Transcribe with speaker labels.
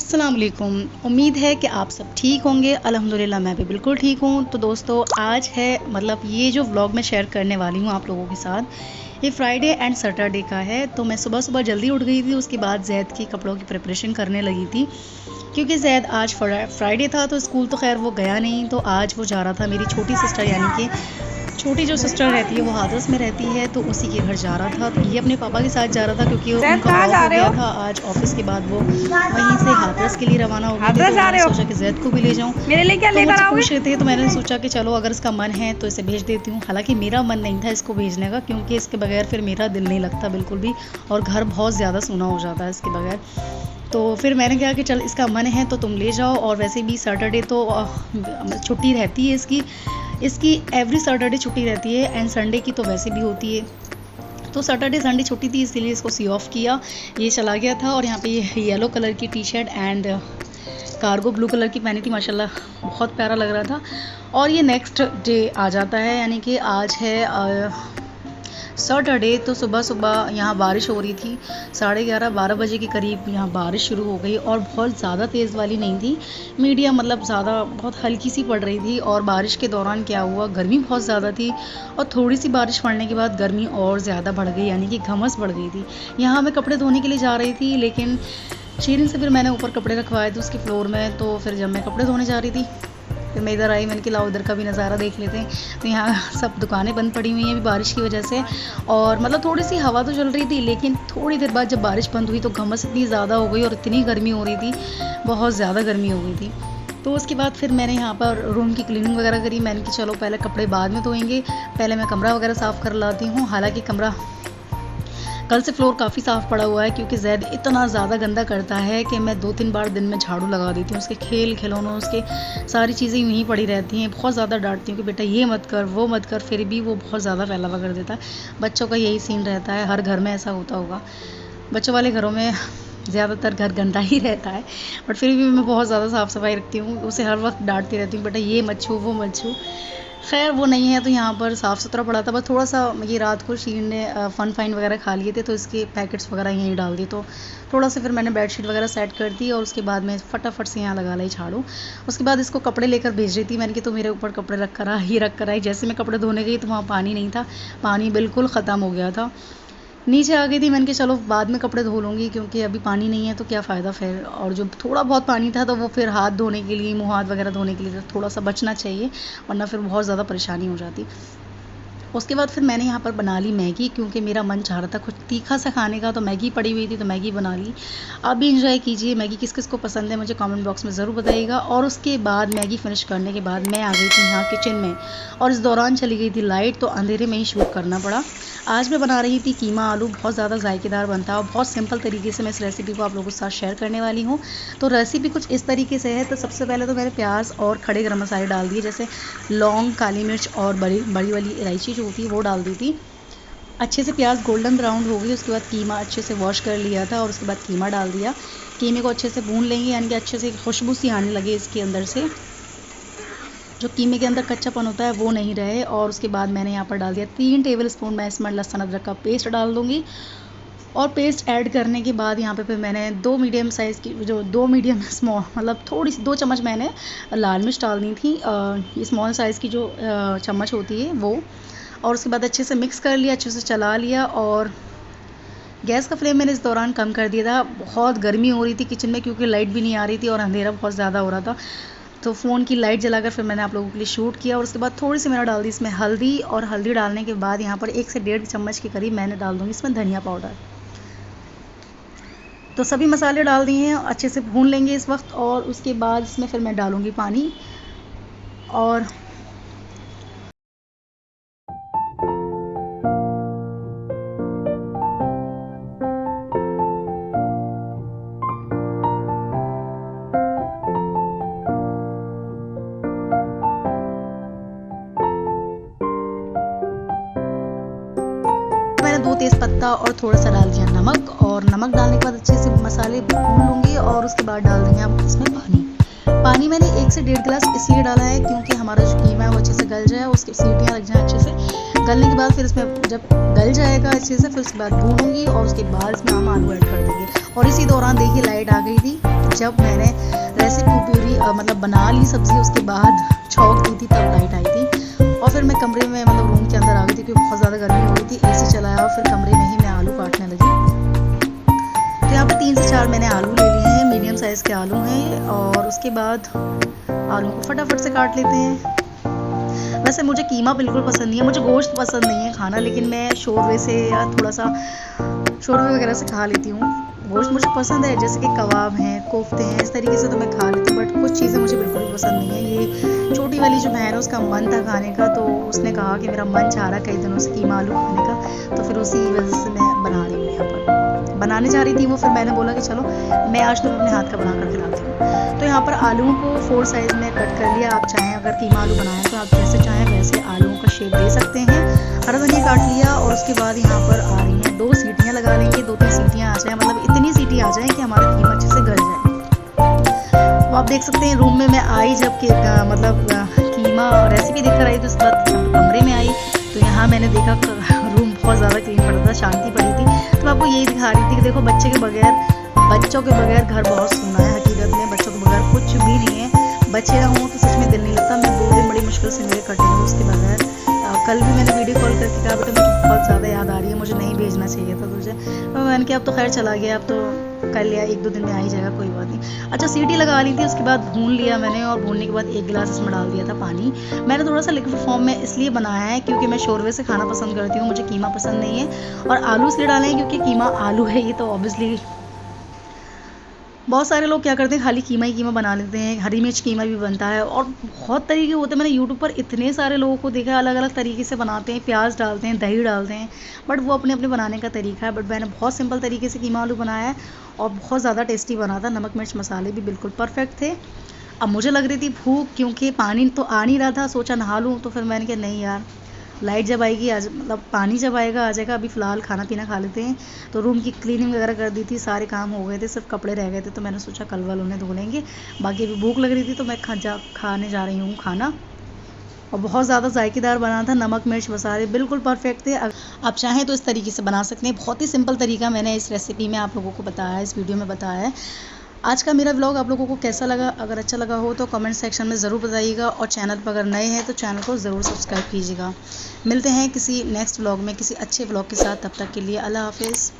Speaker 1: अस्सलाम वालेकुम। उम्मीद है कि आप सब ठीक होंगे। अल्हम्दुलिल्लाह मैं भी बिल्कुल ठीक हूँ। तो दोस्तों आज है ये जो व्लॉग मैं शेयर करने वाली हूँ आप लोगों के साथ, ये फ्राइडे एंड सैटरडे का है। तो मैं सुबह सुबह जल्दी उठ गई थी, उसके बाद जैद की कपड़ों की प्रिपरेशन करने लगी थी क्योंकि जैद आज फ्राइडे था तो स्कूल तो खैर वो गया नहीं, तो आज वो जा रहा था। मेरी छोटी सिस्टर यानी कि छोटी जो सिस्टर रहती है वो हाथरस में रहती है, तो उसी के घर जा रहा था। तो ये अपने पापा के साथ जा रहा था क्योंकि उनका ऑफ हो गया था आज ऑफिस के बाद। वो वहीं से हाथरस के लिए रवाना हो गए थे, तो मैंने सोचा कि जैद को भी ले जाऊं।
Speaker 2: मेरे लिए क्या लेकर आओगे?
Speaker 1: पूछ रहे थे तो मैंने सोचा कि चलो अगर इसका मन है तो इसे भेज देती हूँ। हालांकि मेरा मन नहीं था इसको भेजने का, क्योंकि इसके बगैर फिर मेरा दिल नहीं लगता बिल्कुल भी, और घर बहुत ज़्यादा सूना हो जाता है इसके बगैर। तो फिर मैंने कहा कि चल इसका मन है तो तुम ले जाओ, और वैसे भी सैटरडे तो छुट्टी रहती है इसकी एवरी सैटरडे छुट्टी रहती है, एंड संडे की तो वैसे भी होती है। तो सैटरडे संडे छुट्टी थी, इसीलिए इसको सी ऑफ किया। ये चला गया था, और यहाँ पे ये येलो कलर की T shirt and cargo blue colour की पहनी थी, माशाल्लाह बहुत प्यारा लग रहा था। और ये नेक्स्ट डे आ जाता है, यानी कि आज है सैटरडे। तो सुबह सुबह यहाँ बारिश हो रही थी, 11:30-12 बजे के करीब यहाँ बारिश शुरू हो गई, और बहुत ज़्यादा तेज़ वाली नहीं थी, मीडियम, मतलब ज़्यादा बहुत हल्की सी पड़ रही थी। और बारिश के दौरान क्या हुआ, गर्मी बहुत ज़्यादा थी, और थोड़ी सी बारिश पड़ने के बाद गर्मी और ज़्यादा बढ़ गई, यानी कि घमस बढ़ गई थी। यहाँ मैं कपड़े धोने के लिए जा रही थी, लेकिन शीरिन से फिर मैंने ऊपर कपड़े रखवाए थे उसके फ्लोर में। तो फिर जब मैं कपड़े धोने जा रही थी फिर मैं इधर आई, मैंने कि लाओ इधर का भी नज़ारा देख लेते हैं। तो यहाँ सब दुकानें बंद पड़ी हुई हैं अभी बारिश की वजह से, और मतलब थोड़ी सी हवा तो चल रही थी, लेकिन थोड़ी देर बाद जब बारिश बंद हुई तो घमस इतनी ज़्यादा हो गई और इतनी गर्मी हो रही थी, बहुत ज़्यादा गर्मी हो गई थी। तो उसके बाद फिर मैंने यहाँ पर रूम की क्लीनिंग वगैरह करी। मैंने कि चलो पहले कपड़े बाद में धोएंगे, पहले मैं कमरा वगैरह साफ़ कर लाती हूँ। हालाँकि कमरा कल से फ्लोर काफ़ी साफ़ पड़ा हुआ है, क्योंकि जैद इतना ज़्यादा गंदा करता है कि मैं 2-3 बार दिन में झाड़ू लगा देती हूँ। उसके खिलौनों, उसके सारी चीज़ें यूँ ही पड़ी रहती हैं। बहुत ज़्यादा डांटती हूँ कि बेटा ये मत कर वो मत कर, फिर भी वो बहुत ज़्यादा फैलावा कर देता है। बच्चों का यही सीन रहता है, हर घर में ऐसा होता होगा। बच्चों वाले घरों में ज़्यादातर घर गंदा ही रहता है, बट फिर भी मैं बहुत ज़्यादा साफ़ सफाई रखती हूँ। उसे हर वक्त डांटती रहती हूँ, बेटा ये मत छू वो मत छू। खैर वो नहीं है, तो यहाँ पर साफ़ सुथरा पड़ा था। बस थोड़ा सा ये रात को शीन ने फ़न फाइन वगैरह खा लिए थे, तो इसके पैकेट्स वगैरह यहीं डाल दिए। तो थोड़ा सा फिर मैंने बेडशीट वगैरह सेट कर दी, और उसके बाद मैं फटाफट से यहाँ लगा लाई झाड़ू। उसके बाद इसको कपड़े लेकर भेज रही थी, मैंने कि तो मेरे ऊपर कपड़े रख कर आई। जैसे मैं कपड़े धोने गई तो वहाँ पानी नहीं था, पानी बिल्कुल ख़त्म हो गया था। नीचे आ गई थी, मैंने कि चलो बाद में कपड़े धो लूँगी, क्योंकि अभी पानी नहीं है तो क्या फ़ायदा फिर। और जो थोड़ा बहुत पानी था तो वो फिर हाथ धोने के लिए, मुँह हाथ वगैरह धोने के लिए थोड़ा सा बचना चाहिए, वरना फिर बहुत ज़्यादा परेशानी हो जाती। उसके बाद फिर मैंने यहाँ पर बना ली मैगी, क्योंकि मेरा मन चाह रहा था कुछ तीखा सा खाने का, तो मैगी पड़ी हुई थी तो मैगी बना ली। आप भी इंजॉय कीजिए। मैगी किस किस को पसंद है मुझे कमेंट बॉक्स में ज़रूर बताइएगा। और उसके बाद मैगी फिनिश करने के बाद मैं आ गई थी यहाँ किचन में, और इस दौरान चली गई थी लाइट, तो अंधेरे में ही शूट करना पड़ा। आज मैं बना रही थी कीमा आलू, बहुत ज़्यादा जायकेदार बनता है, और बहुत सिंपल तरीके से मैं इस रेसिपी को आप लोगों के साथ शेयर करने वाली हूँ। तो रेसिपी कुछ इस तरीके से है। तो सबसे पहले तो मैंने प्याज और खड़े गरम मसाले डाल दिए, जैसे लौंग, काली मिर्च और बड़ी वाली इलायची जो होती है वो डाल दी थी। अच्छे से प्याज गोल्डन ब्राउन हो गई, उसके बाद कीमा अच्छे से वॉश कर लिया था, और उसके बाद कीमा डाल दिया। कीमे को अच्छे से भून लेंगे, यानी कि अच्छे से खुशबू सी आने लगे इसके अंदर से, जो कीमे के अंदर कच्चापन होता है वो नहीं रहे। और उसके बाद मैंने यहाँ पर डाल दिया 3 टेबलस्पून मैं इसमें लहसुन अदरक का पेस्ट डाल दूँगी। और पेस्ट ऐड करने के बाद यहाँ पे फिर मैंने 2 मीडियम साइज़ की, जो 2 मीडियम स्मॉल, मतलब थोड़ी सी 2 चम्मच मैंने लाल मिर्च डाल दी थी, स्मॉल साइज़ की जो चम्मच होती है वो। और उसके बाद अच्छे से मिक्स कर लिया, अच्छे से चला लिया, और गैस का फ्लेम मैंने इस दौरान कम कर दिया था। बहुत गर्मी हो रही थी किचन में, क्योंकि लाइट भी नहीं आ रही थी और अंधेरा बहुत ज़्यादा हो रहा था। तो फ़ोन की लाइट जलाकर फिर मैंने आप लोगों के लिए शूट किया। और उसके बाद थोड़ी सी मैंने डाल दी इसमें हल्दी, और हल्दी डालने के बाद यहाँ पर 1 से 1.5 चम्मच के करीब मैंने डाल दूँगी इसमें धनिया पाउडर। तो सभी मसाले डाल दिए हैं, अच्छे से भून लेंगे इस वक्त। और उसके बाद इसमें फिर मैं डालूँगी पानी। और मैंने 2 तेज़पत्ता और थोड़ा सा डाल दिया नमक, और नमक डालने के बाद अच्छे से मसाले भून लूँगी। और उसके बाद डाल देंगे आप इसमें पानी मैंने 1 से 1.5 गिलास इसलिए डाला है क्योंकि हमारा जो कीमा है वो अच्छे से गल जाए, उसकी सीटियाँ लग जाएँ अच्छे से। गलने के बाद फिर इसमें जब गल जाएगा अच्छे से फिर उसके बाद भूनूंगी और उसके बाद इसमें हम आलू ऐड कर देंगे। और इसी दौरान देखिए लाइट आ गई थी। जब मैंने रेसिपी पूरी मतलब बना ली सब्ज़ी, उसके बाद छौंक दी थी तब लाइट आई थी। और फिर मैं कमरे में मतलब रूम के अंदर आ गई थी क्योंकि बहुत ज़्यादा गर्मी हो गई थी। AC चलाया और फिर कमरे में ही मैं आलू काटने लगी। तो यहाँ पर 3 से 4 मैंने आलू ले लिए हैं, मीडियम साइज़ के आलू हैं। और उसके बाद आलू को फटाफट से काट लेते हैं। वैसे मुझे कीमा बिल्कुल पसंद नहीं है, मुझे गोश्त पसंद नहीं है खाना, लेकिन मैं शोरवे से या थोड़ा सा शोरवे वगैरह से खा लेती हूँ। गोश्त मुझे पसंद है, जैसे कि कबाब हैं, कोफ्ते हैं, इस तरीके से तो मैं खा लेती हूँ। बट कुछ चीज़ें मुझे बिल्कुल भी पसंद नहीं है। ये छोटी वाली जो बहन है उसका मन था खाने का, तो उसने कहा कि मेरा मन चाह रहा कई दिनों से कीमा आलू खाने का, तो फिर उसी वजह से मैं बना रही हूँ। यहाँ पर बनाने जा रही थी वो, फिर मैंने बोला कि चलो मैं आज तुम्हें अपने हाथ का बना कर खिलाती हूँ। तो यहाँ पर आलूओं को 4 साइज़ में कट कर लिया। आप चाहें अगर कीमा आलू बनाएं तो आप जैसे चाहें वैसे आलूओं का शेप दे सकते हैं। हरा धनिया काट लिया और उसके बाद यहाँ पर आ रही हैं 2 सीटियाँ लगा लेंगे। 2-3 सीटियाँ आ जाएँ, मतलब इतनी सीटी आ जाएँ कि हमारा कीमा अच्छे से गल जाए। तो आप देख सकते हैं रूम में मैं आई जब कि मतलब कीमा रेसिपी देखकर आई, तो उसके बाद कमरे में आई तो यहाँ मैंने देखा रूम बहुत ज़्यादा क्लीन पड़ा था, शांति पड़ी थी। तो मैं आपको यही दिखा रही थी कि देखो बच्चों के बगैर घर बहुत सुनना है। हकीकत में बच्चों के बगैर कुछ भी नहीं है। बच्चे ना हों तो सच में दिल नहीं लगता। मैं 2 दिन बड़ी मुश्किल से मेरे कटे हैं उसके बगैर। कल भी मैंने वीडियो कॉल करके कहा बेटा मुझे बहुत ज़्यादा याद आ रही है, मुझे नहीं भेजना चाहिए था तुझे। तो मैंने कहा अब तो खैर चला गया, अब तो कल या 1-2 दिन में आ ही जाएगा, कोई बात नहीं। अच्छा सीटी लगा ली थी, उसके बाद भून लिया मैंने और भूनने के बाद 1 गिलास इसमें डाल दिया था पानी। मैंने थोड़ा सा लिक्विड फॉर्म में इसलिए बनाया है क्योंकि मैं शोरवे से खाना पसंद करती हूँ, मुझे कीमा पसंद नहीं है। और आलू इसलिए डाले हैं क्योंकि कीमा आलू है ये, तो ऑब्वियसली बहुत सारे लोग क्या करते हैं खाली कीमा ही कीमा बना लेते हैं। हरी मिर्च कीमा भी बनता है और बहुत तरीके होते हैं। मैंने यूट्यूब पर इतने सारे लोगों को देखा अलग अलग तरीके से बनाते हैं, प्याज डालते हैं, दही डालते हैं, बट वो अपने अपने बनाने का तरीका है। बट मैंने बहुत सिंपल तरीके से कीमा आलू बनाया है और बहुत ज़्यादा टेस्टी बना था। नमक मिर्च मसाले भी बिल्कुल परफेक्ट थे। अब मुझे लग रही थी भूख, क्योंकि पानी तो आ नहीं रहा था, सोचा नहा लूँ, तो फिर मैंने कहा नहीं यार, लाइट जब आएगी आज मतलब पानी जब आएगा आ जाएगा, अभी फ़िलहाल खाना पीना खा लेते हैं। तो रूम की क्लीनिंग वगैरह कर दी थी, सारे काम हो गए थे, सिर्फ कपड़े रह गए थे। तो मैंने सोचा कल वाल उन्हें धो लेंगे। बाकी अभी भूख लग रही थी तो मैं खाने जा रही हूँ खाना। और बहुत ज़्यादा जायकेदार बना था, नमक मिर्च मसाले बिल्कुल परफेक्ट थे। आप चाहें तो इस तरीके से बना सकते हैं। बहुत ही सिंपल तरीका मैंने इस रेसिपी में आप लोगों को बताया है, इस वीडियो में बताया है। आज का मेरा व्लॉग आप लोगों को कैसा लगा? अगर अच्छा लगा हो तो कमेंट सेक्शन में ज़रूर बताइएगा और चैनल पर अगर नए हैं तो चैनल को ज़रूर सब्सक्राइब कीजिएगा। मिलते हैं किसी नेक्स्ट व्लॉग में किसी अच्छे व्लॉग के साथ, तब तक के लिए अल्लाह हाफिज़।